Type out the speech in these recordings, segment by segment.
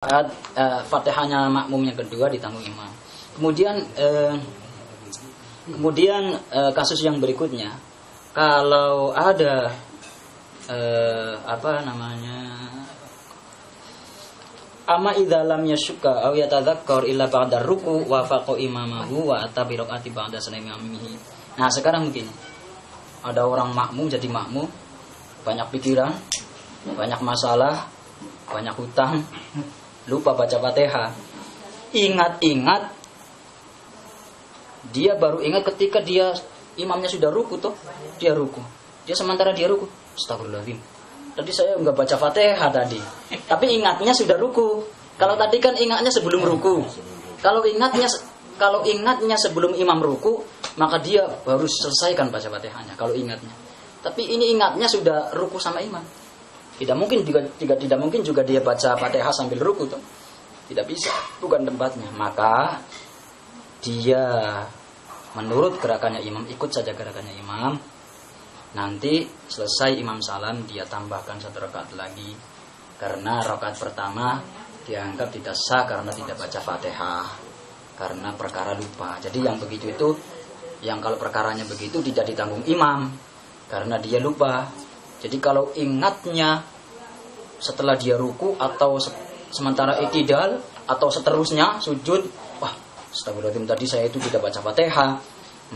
Fatihahnya makmum yang kedua ditanggung imam. Kemudian kasus yang berikutnya, kalau ada amma idza lam yashukka aw yatadzakkar illa ba'da ruku wa faqa imamahu wa ata bi raqati ba'da sanamihi. Nah, sekarang mungkin ada orang makmum jadi makmum, banyak pikiran, banyak masalah, banyak hutang, lupa baca Fatihah. Ingat-ingat, dia baru ingat ketika dia imamnya sudah ruku toh, dia ruku. Dia sementara dia ruku, astagfirullahaladzim, tadi saya nggak baca Fatihah tadi, tapi ingatnya sudah ruku. Kalau tadi kan ingatnya sebelum ruku. Kalau ingatnya sebelum imam ruku, maka dia baru selesaikan baca Fatihahnya. Kalau ingatnya, tapi ini ingatnya sudah ruku sama imam. Tidak mungkin tidak mungkin juga dia baca Fatihah sambil ruku tuh. Tidak bisa, bukan tempatnya. Maka dia menurut gerakannya imam, ikut saja gerakannya imam. Nanti selesai imam salam, dia tambahkan 1 rakaat lagi. Karena rakaat pertama dianggap tidak sah karena tidak baca Fatihah, karena perkara lupa. Jadi yang begitu itu, yang kalau perkaranya begitu tidak ditanggung imam karena dia lupa. Jadi kalau ingatnya setelah dia ruku atau sementara i'tidal atau seterusnya sujud, wah, astagfirullahaladzim, tadi saya itu tidak baca Fatihah,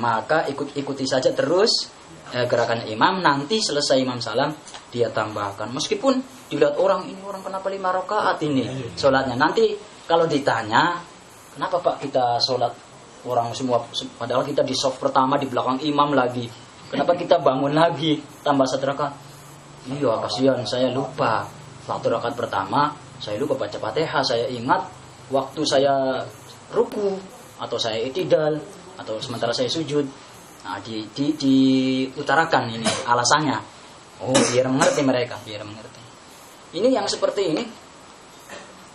maka ikuti saja terus gerakannya imam. Nanti selesai imam salam, dia tambahkan. Meskipun dilihat orang, ini orang kenapa 5 rakaat ini sholatnya. Nanti kalau ditanya, kenapa Pak kita sholat orang semua, padahal kita di shaf pertama di belakang imam lagi, kenapa kita bangun lagi tambah 1 rakaat? Iya, kasihan, saya lupa waktu rakaat pertama, saya lupa baca Fatihah. Saya ingat waktu saya ruku atau saya i'tidal atau sementara saya sujud. Nah, diutarakan ini alasannya. Oh, biar mengerti mereka, biar mengerti. Ini yang seperti ini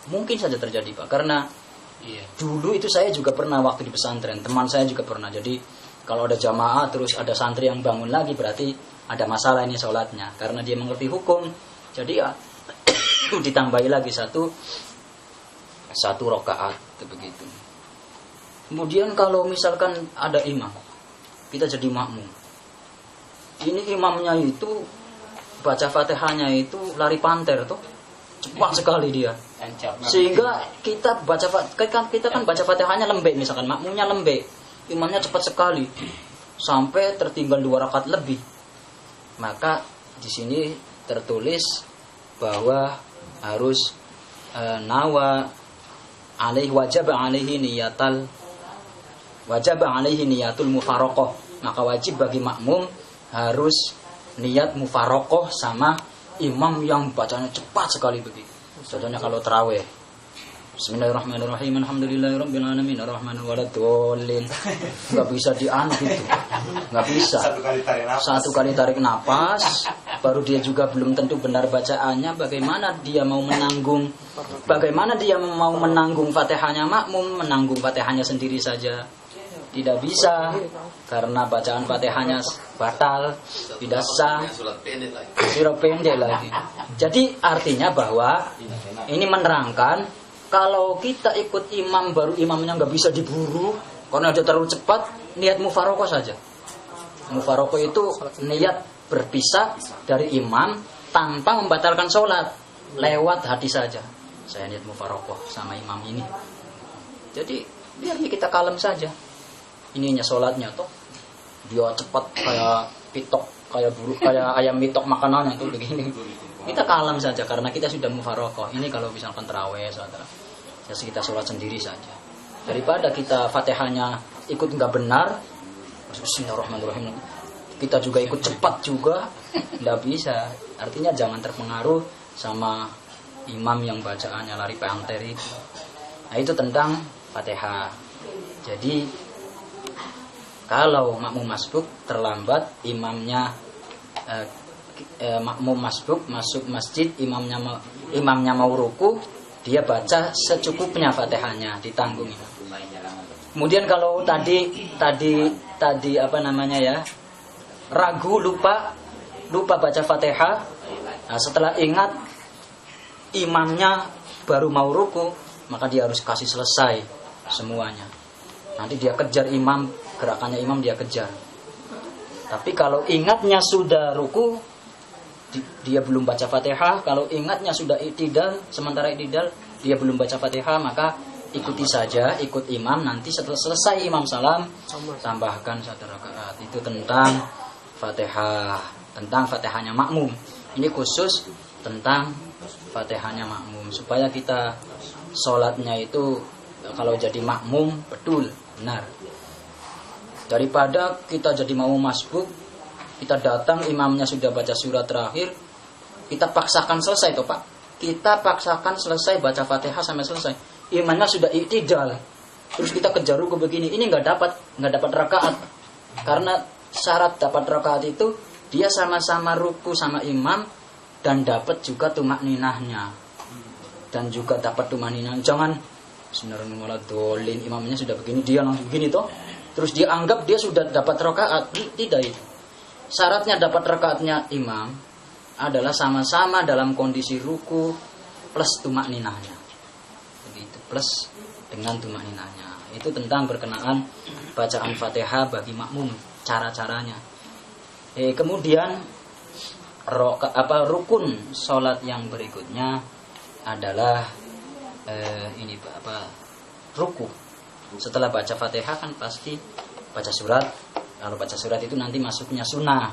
mungkin saja terjadi, Pak, karena dulu itu saya juga pernah waktu di pesantren, teman saya juga pernah. Jadi kalau ada jamaah terus ada santri yang bangun lagi, berarti ada masalah ini sholatnya, karena dia mengerti hukum. Jadi ya ditambahi lagi satu rakaat begitu. Kemudian kalau misalkan ada imam, kita jadi makmum, ini imamnya itu baca Fatihahnya itu lari panter tuh, cepat sekali dia, sehingga kita kan baca Fatihahnya lembek, misalkan makmumnya lembek, imamnya cepat sekali sampai tertinggal 2 rakaat lebih. Maka di sini tertulis bahwa harus wajib alaihi niyatul mufaraqah. Maka wajib bagi makmum harus niat mufaraqah sama imam yang bacanya cepat sekali begitu. Contohnya kalau tarawih, Bismillahirrahmanirrahim, alhamdulillahirabbil alamin, arrahmanir rahim. Enggak bisa dianu gitu. Enggak bisa. Satu kali tarik napas, baru dia juga belum tentu benar bacaannya. Bagaimana dia mau menanggung Fatihahnya makmum, menanggung Fatihahnya sendiri saja? Tidak bisa, karena bacaan Fatihahnya batal, tidak sah, surat pendek lagi. Jadi artinya bahwa ini menerangkan, kalau kita ikut imam baru imamnya nggak bisa diburu karena dia terlalu cepat, niat mufaraqah saja. Mufaraqah itu niat berpisah dari imam tanpa membatalkan sholat, lewat hati saja. Saya niat mufaraqah sama imam ini. Jadi biarnya kita kalem saja. Ininya sholatnya tuh dia cepat kayak pitok, kayak ayam pitok makanannya tuh begini. Kita kalem saja karena kita sudah mufaraqah. Ini kalau misalkan tarawih, saudara, ya kita sholat sendiri saja. Daripada kita Fatihahnya ikut nggak benar, Bismillahirrahmanirrahim, kita juga ikut cepat juga, nggak bisa. Artinya jangan terpengaruh sama imam yang bacaannya lari panter itu. Nah, itu tentang Fatihah. Jadi kalau makmum masbuk terlambat, imamnya makmum masbuk masuk masjid, imamnya mau ruku, dia baca secukupnya Fatihahnya, ditanggung. Kemudian kalau tadi ragu, lupa baca Fatihah, nah, setelah ingat imamnya baru mau ruku, maka dia harus kasih selesai semuanya. Nanti dia kejar imam, gerakannya imam dia kejar. Tapi kalau ingatnya sudah ruku, dia belum baca Fatihah. Kalau ingatnya sudah i'tidal, sementara i'tidal dia belum baca Fatihah, maka ikuti saja, ikut imam. Nanti setelah selesai imam salam, tambahkan 1 rakaat. Itu tentang Fatihah, tentang Fatihahnya makmum. Ini khusus tentang Fatihahnya makmum, supaya kita sholatnya itu kalau jadi makmum betul, benar. Daripada kita jadi mau masbuk, kita datang imamnya sudah baca surat terakhir, kita paksakan selesai toh Pak. Kita paksakan selesai baca Fatihah sampai selesai. Imamnya sudah i'tidal. Terus kita kejar ruku begini, ini nggak dapat rakaat. Karena syarat dapat rakaat itu dia sama-sama ruku sama imam dan dapat juga tumakninahnya. Dan juga dapat tumakninah. Jangan sebenarnya malah dolin, imamnya sudah begini, dia langsung begini toh. Terus dia anggap dia sudah dapat rakaat. Tidak itu. Syaratnya dapat rakaatnya imam adalah sama-sama dalam kondisi ruku plus tumakninahnya. Begitu, plus dengan tumakninahnya. Itu tentang berkenaan bacaan Fatihah bagi makmum, cara-caranya. Kemudian rukun sholat yang berikutnya adalah ruku. Setelah baca Fatihah kan pasti baca surat. Kalau baca surat itu nanti masuknya sunnah.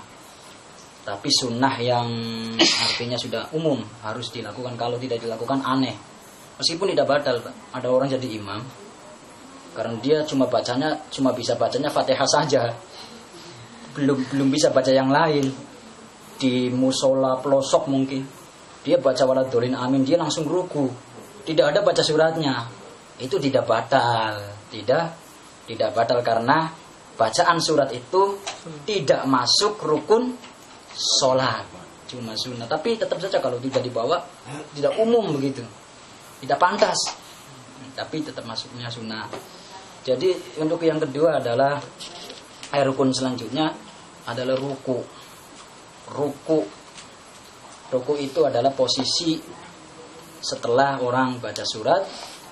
Tapi sunnah yang artinya sudah umum harus dilakukan. Kalau tidak dilakukan aneh. Meskipun tidak batal, Pak. Ada orang jadi imam karena dia cuma bisa bacanya Fatihah saja. Belum bisa baca yang lain. Di musola pelosok mungkin dia baca waladhdallin amin, dia langsung ruku. Tidak ada baca suratnya. Itu tidak batal. Tidak batal karena bacaan surat itu tidak masuk rukun sholat, cuma sunnah. Tapi tetap saja kalau tidak dibawa, tidak umum begitu, tidak pantas. Tapi tetap masuknya sunnah. Jadi untuk yang kedua adalah rukun selanjutnya adalah ruku. Ruku itu adalah posisi setelah orang baca surat,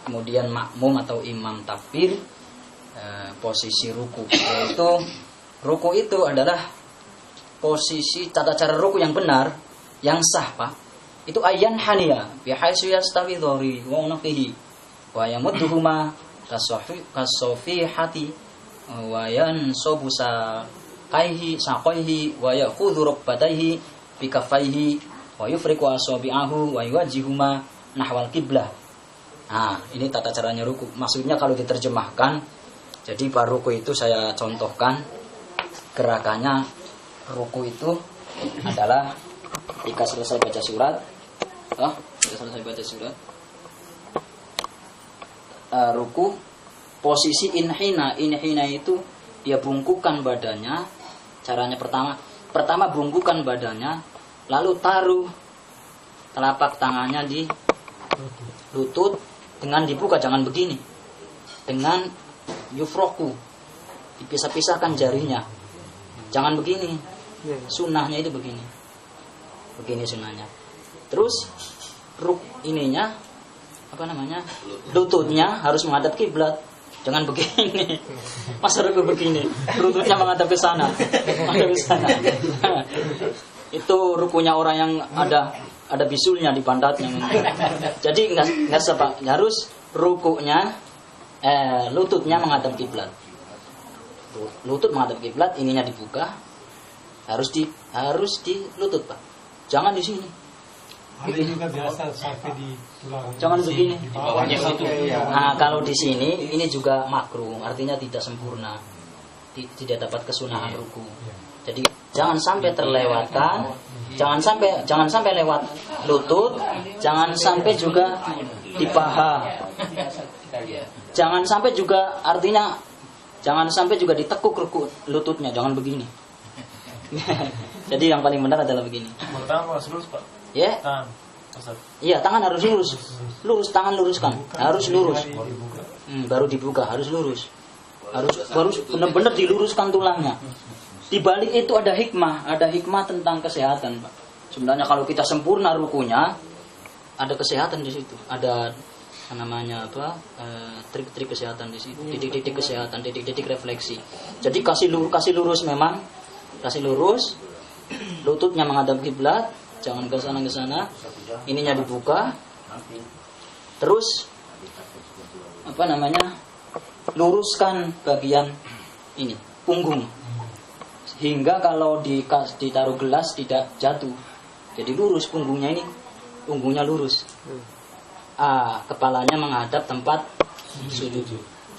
kemudian makmum atau imam takbir, posisi ruku. Yaitu ruku itu adalah posisi tata cara ruku yang benar, yang sah Pak. Itu ayyan haniya bihaitsu yastawi dhari wa unuqihi wa yamudduhuma kasofihati wa yansabu saqaihi wa ya'khudhu rukbatayhi bikaffaihi wa yufriqu asabi'ahu wa yuwajjihuma nahwal qiblah. Nah, ini tata caranya ruku. Maksudnya kalau diterjemahkan, jadi pada ruku itu saya contohkan gerakannya. Ruku itu adalah jika selesai baca surat, ruku posisi inhina itu dia bungkukan badannya. Caranya pertama bungkukan badannya, lalu taruh telapak tangannya di lutut dengan dibuka, jangan begini, dengan yufroku, dipisah-pisahkan jarinya, jangan begini. Sunnahnya itu begini sunnahnya. Terus lututnya harus menghadap kiblat, jangan begini. Masa ruku begini, lututnya menghadap ke sana, Itu rukunya orang yang ada bisulnya di pantatnya. Jadi nggak sebab, harus rukunya lututnya menghadap kiblat. Lutut menghadap kiblat, ininya dibuka, harus di lutut Pak. Jangan di sini. Ini juga biasa sampai di tulang. Jangan begini. Di bawahnya situ. Nah, kalau di sini ini juga makruh, artinya tidak sempurna. Tidak dapat kesunahan ruku. Jadi jangan sampai terlewatkan, jangan sampai lewat lutut, jangan sampai juga di paha. Jangan sampai juga, artinya jangan sampai juga ditekuk ruku lututnya, jangan begini. Jadi yang paling benar adalah begini. Tangan harus lurus Pak. Ya. Iya, tangan harus lurus. Lurus, tangan luruskan. Harus lurus. Baru dibuka, harus lurus. Harus benar-benar diluruskan tulangnya. Di balik itu ada hikmah tentang kesehatan, Pak. Sebenarnya kalau kita sempurna rukunya, ada kesehatan di situ, ada namanya apa, trik-trik kesehatan di situ, titik-titik kesehatan, titik-titik refleksi. Jadi kasih lurus memang, kasih lurus, lututnya menghadap kiblat, jangan ke sana, ininya dibuka, terus apa namanya, luruskan bagian ini punggung, hingga kalau ditaruh gelas tidak jatuh. Jadi lurus punggungnya ini, punggungnya lurus. Kepalanya menghadap tempat sujud.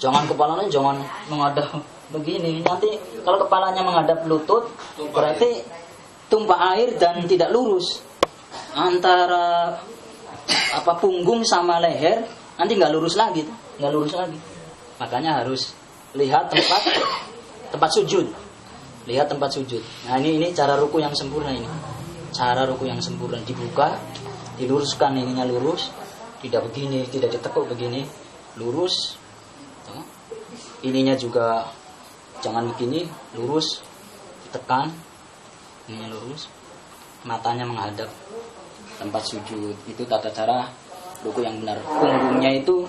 Jangan kepalanya jangan menghadap begini. Nanti kalau kepalanya menghadap lutut, berarti tumpah air dan tidak lurus antara punggung sama leher, nanti nggak lurus lagi. Makanya harus lihat tempat sujud. Lihat tempat sujud. Nah ini cara ruku yang sempurna ini. Cara ruku yang sempurna, dibuka, diluruskan, ininya lurus. Tidak begini, tidak ditekuk begini, lurus. Ininya juga jangan begini, lurus, ditekan, ininya lurus. Matanya menghadap tempat sujud. Itu tata cara ruku yang benar. Punggungnya itu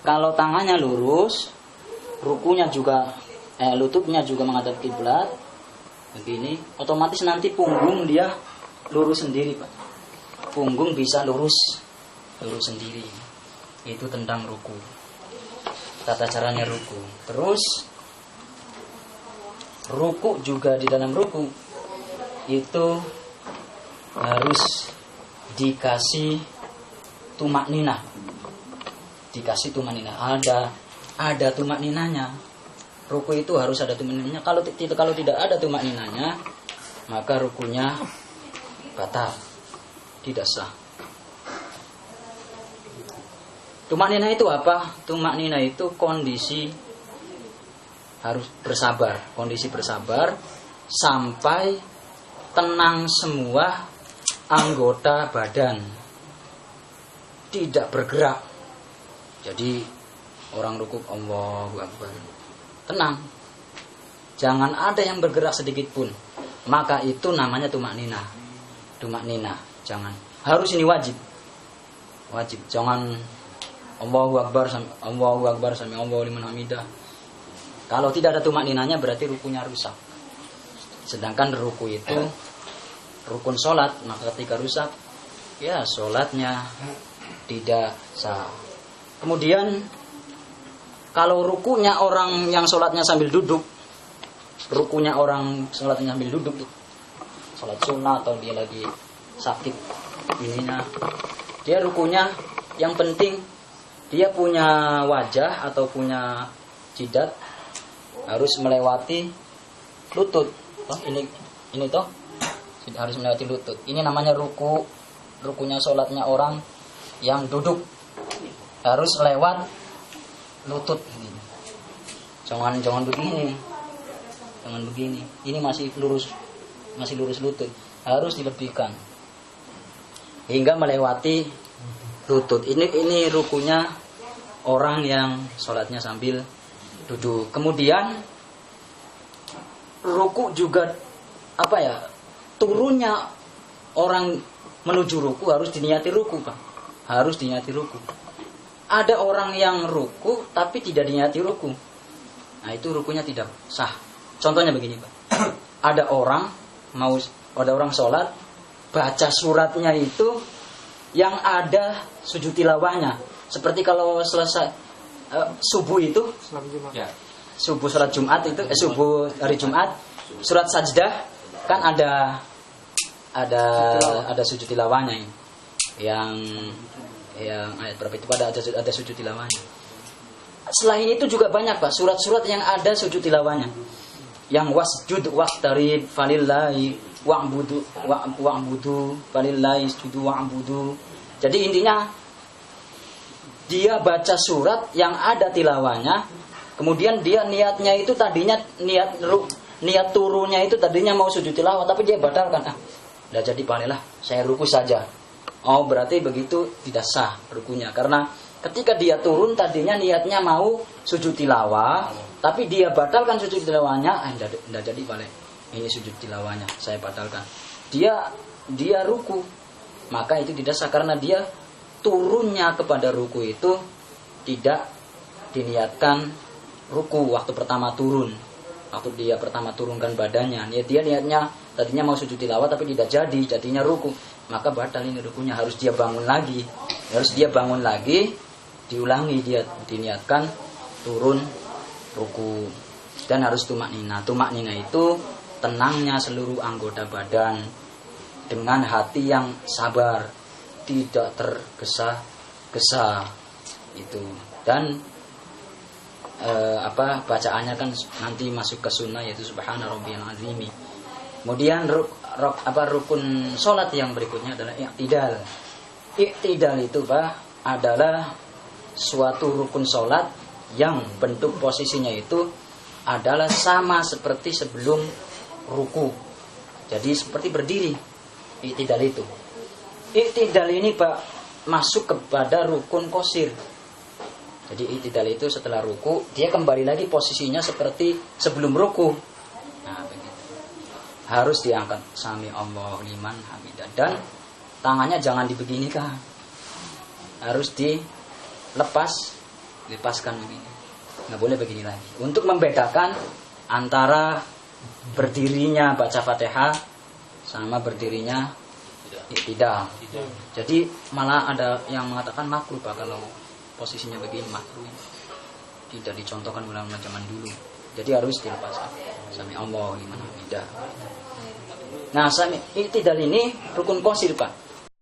kalau tangannya lurus, rukunya juga lututnya juga menghadap kiblat. Begini, otomatis nanti punggung dia lurus sendiri, Pak. Punggung bisa lurus sendiri. Itu tentang ruku, tata caranya ruku. Terus ruku juga, di dalam ruku itu harus dikasih tumak ninah. Ada tumak ninahnya. Ruku itu harus ada tumak ninahnya. Kalau tidak ada tumak ninahnya, maka rukunya batal, tidak sah. Tumak ninah itu apa? Tumak ninah itu kondisi harus bersabar, kondisi bersabar sampai tenang semua anggota badan, tidak bergerak. Jadi orang rukuk Allahu Akbar, tenang, jangan ada yang bergerak sedikit pun. Maka itu namanya tumak ninah. Tumak ninah, jangan. Harus ini wajib. Jangan Allahu Akbar sami Allahu liman hamidah. Kalau tidak ada tumak ninahnya berarti rukunya rusak. Sedangkan ruku itu rukun sholat, maka ketika rusak, ya sholatnya tidak sah. Kemudian kalau rukunya orang yang sholatnya sambil duduk, sholat sunnah atau dia lagi sakit ininya, dia rukunya yang penting dia punya wajah atau punya jidat harus melewati lutut. Ini toh harus melewati lutut. Ini namanya rukunya sholatnya orang yang duduk, harus lewat lutut. Jangan begini. Ini masih lurus lutut, harus dilebihkan hingga melewati lutut. Ini rukunya orang yang sholatnya sambil duduk. Kemudian ruku juga turunnya orang menuju ruku harus diniati ruku, Pak. Harus diniati ruku. Ada orang yang ruku tapi tidak diniati ruku. Nah, itu rukunya tidak sah. Contohnya begini, Pak. Ada orang sholat, baca suratnya itu yang ada sujud tilawahnya. Seperti kalau selesai subuh itu, subuh sholat Jumat itu, subuh hari Jumat, surat sajdah kan ada sujud tilawahnya ini. Yang ayat berapa itu ada sujud tilawahnya. Selain itu juga banyak, Pak, surat-surat yang ada sujud tilawahnya. Yang wasjud waqtarib falillahi wa'budu falillahi sujudu wa'budu. Jadi intinya dia baca surat yang ada tilawahnya, kemudian dia niatnya itu tadinya niat turunnya itu tadinya mau sujud tilawah, tapi dia batalkan. Udah jadi panelah, saya ruku saja. Oh, berarti begitu tidak sah rukunya, karena ketika dia turun tadinya niatnya mau sujud tilawah, tapi dia batalkan sujud tilawahnya. Tidak jadi balik. Ini sujud tilawahnya saya batalkan. Dia ruku maka itu tidak sah karena dia turunnya kepada ruku itu tidak diniatkan ruku waktu pertama turun. Waktu dia pertama turunkan badannya, dia niatnya tadinya mau sujud tilawah tapi tidak jadi, jadinya ruku. Maka batal ini rukunya, harus dia bangun lagi. Diulangi, dia diniatkan turun ruku. Dan harus tumak nina. Tumak nina itu tenangnya seluruh anggota badan dengan hati yang sabar, tidak tergesa-gesa itu. Dan bacaannya kan nanti masuk ke sunnah, yaitu subhana rabbiyal azimi. Kemudian rukun sholat yang berikutnya adalah i'tidal. I'tidal itu adalah suatu rukun sholat yang bentuk posisinya itu adalah sama seperti sebelum ruku. Jadi seperti berdiri. I'tidal itu. I'tidal ini masuk kepada rukun qasir. Jadi i'tidal itu setelah ruku, dia kembali lagi posisinya seperti sebelum ruku. Nah, begitu. Harus diangkat sami Allahu liman hamidah, dan tangannya jangan dibeginikan. Harus lepaskan begini. Nggak boleh begini lagi. Untuk membedakan antara berdirinya baca Fatihah sama berdirinya i'tidal. Jadi malah ada yang mengatakan makruh kalau posisinya begini, makruh. Tidak dicontohkan ulama zaman dulu. Jadi harus dilepaskan. Sami Allahu liman hamidah. Nah, sami i'tidal ini rukun qasir, Pak.